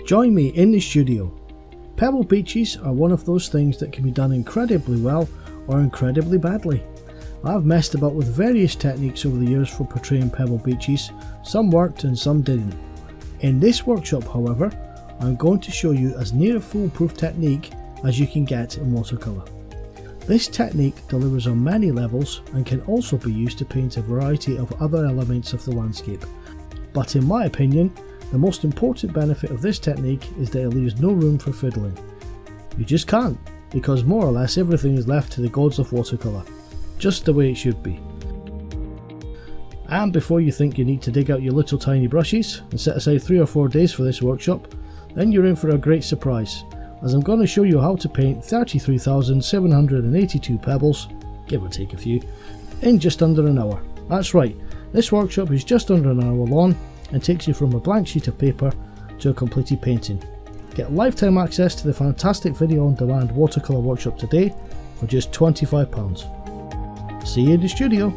Join me in the studio. Pebble beaches are one of those things that can be done incredibly well or incredibly badly. I've messed about with various techniques over the years for portraying pebble beaches. Some worked and some didn't. In this workshop, however, I'm going to show you as near a foolproof technique as you can get in watercolour. This technique delivers on many levels and can also be used to paint a variety of other elements of the landscape. But in my opinion, the most important benefit of this technique is that it leaves no room for fiddling. You just can't, because more or less everything is left to the gods of watercolour, just the way it should be. And before you think you need to dig out your little tiny brushes and set aside 3 or 4 days for this workshop, then you're in for a great surprise, as I'm going to show you how to paint 33,782 pebbles, give or take a few, in just under an hour. That's right, this workshop is just under an hour long and takes you from a blank sheet of paper to a completed painting. Get lifetime access to the fantastic video on demand watercolour workshop today for just £25. See you in the studio.